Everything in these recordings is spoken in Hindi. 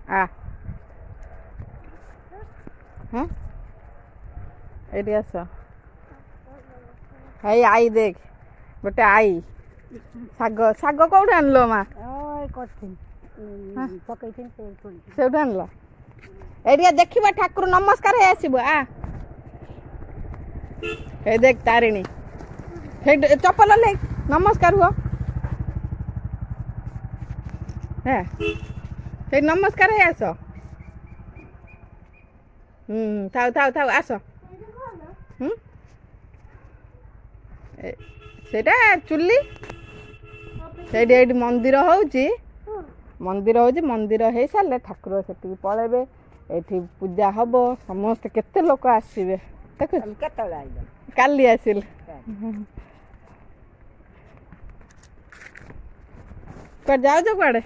आ हाँ ये आस हई आई देख गोटे आई शाग शाग कौट आन माँ से आन ये देखा ठाकुर नमस्कार है आसब आ हे देख तारिणी चप्पल ले नमस्कार हुआ है नमस्कार है आस थाउ थाउ थाउ आस सेटा चुली से मंदिर होची मंदिर होची मंदिर हो सारे ठाकुर से पलैबे ये पूजा हम समस्त केते लोक आसवे देख काली आसिल कर जाओ कड़े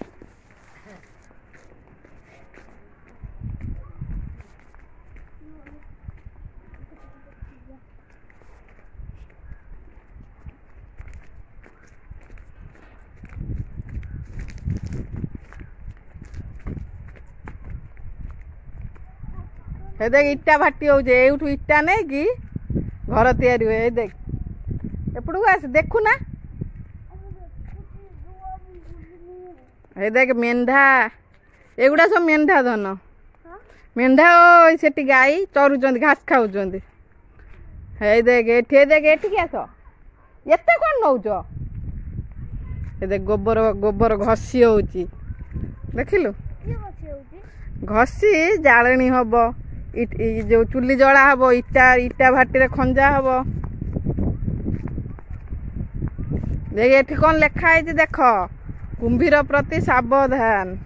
हे देख इटा भाटी हो इटा नहीं कि घर तैयारी हुए देख एपटू आस देखु ना हे देख मेंढा एगुड़ा सब मेंढा धन मेंढा से गाई चरुचंद घास खाऊं हे देख एठी आस एते कौन नौच हे देख गोबर गोबर घसी हो देखिलु घसी जालनी हम जो चुली जला हम इटा इटा भाटी खंजा हम देख एठी कौन लेखा है देख कुंभीर प्रति सावधान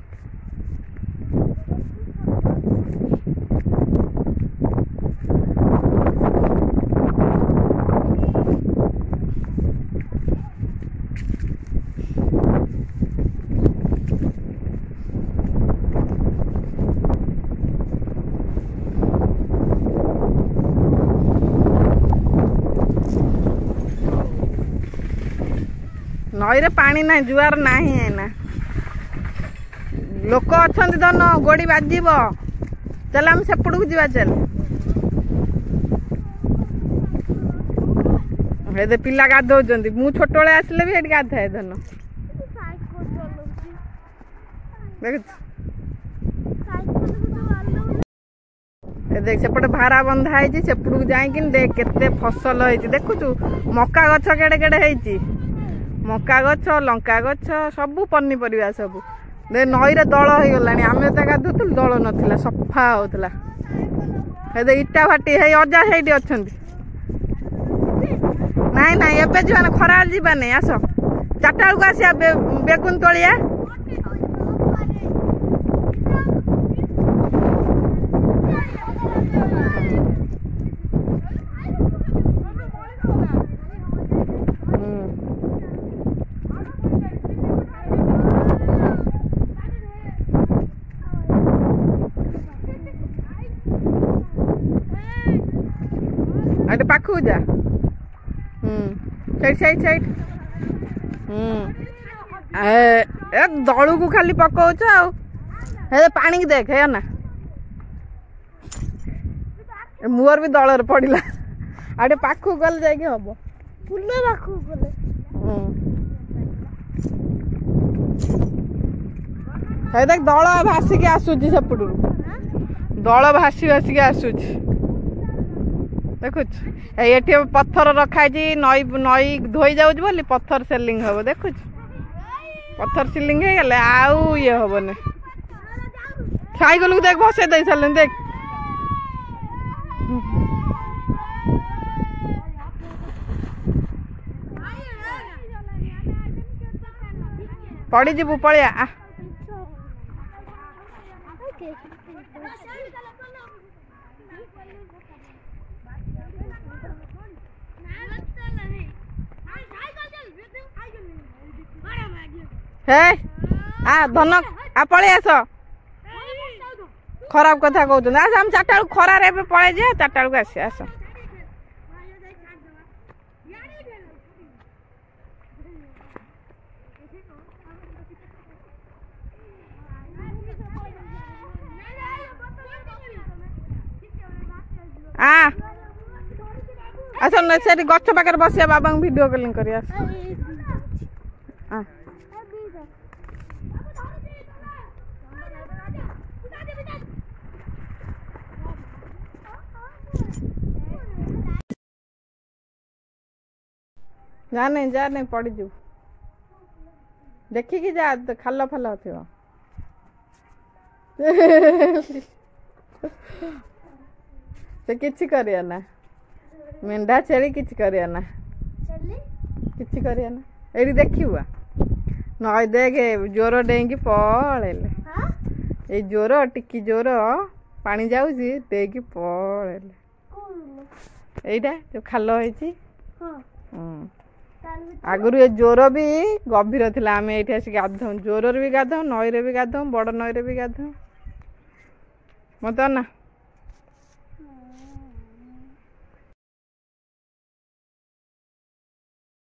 नई रे पानी ना जुआर नाही है ना लोक अच्छा धन गोड़ी बाजिब चल आम सेपड़ को जीवा चल हे पिला गाधौं मु छोट आसले भी गाधाए धन देख सेपटे भारा बंधा है सेपड़ को जाइकिन देख केते फसल है देखु मका गछ केड़े केड़े है मका गछ लंका गछ सबू पनीपरिया सब दे नई रे दल हो गला आम गाधुल दल नाला सफा होता है इटा भाटी है अजा से अच्छा नाई ना एबे जीवान खरा जीवानी आस 4टा बेलू आसिया बेगुन तलिया पाखु जा साइड साइड ए दलू को खाली पकाउछ आ पानी की देख है ना मुहर भी दल पड़ा आटे पाखु गल जाए हम देख दल भासिक आसूची सेपटू दल भासी भासिक आसूची देखुच ये पत्थर रखाई नई नई धोई जाऊँ बोली पत्थर सेलिंग हम देखुच पत्थर सिलिंग हो गले आउ ये हेनी साइकल को देख बसई दे सारे देख पड़ी जीवु पलिया हे आ धन आ पलि आस खराब कथा कहते आस हम 4टा बेलू खरार पलि जा 4टा बेलू आस आस ଆସ ସେଠି ଗଛ ପାଖରେ ବସିବା ବାବାଙ୍କୁ ଭିଡ଼ିଓ କଲିଂ କରିବା जा नहीं पड़ीजु देखिकी जा खाल फाल थ से किछि करिया ना मेंढा छेली किछि करिया ना किछि करिया ना एडी देखिबा नय देखे जोर डेंगी पळेले ए जोर टिकी जोर पानी जाउची डेंगी पळेले एइटा जो खाल होईची आगुरी ए जोर भी गभीर थिला आमे एठी आसी गाधौ जोर भी गाधौ नई रे भी गाधौ बड़ नई रे भी गाधौ मत ना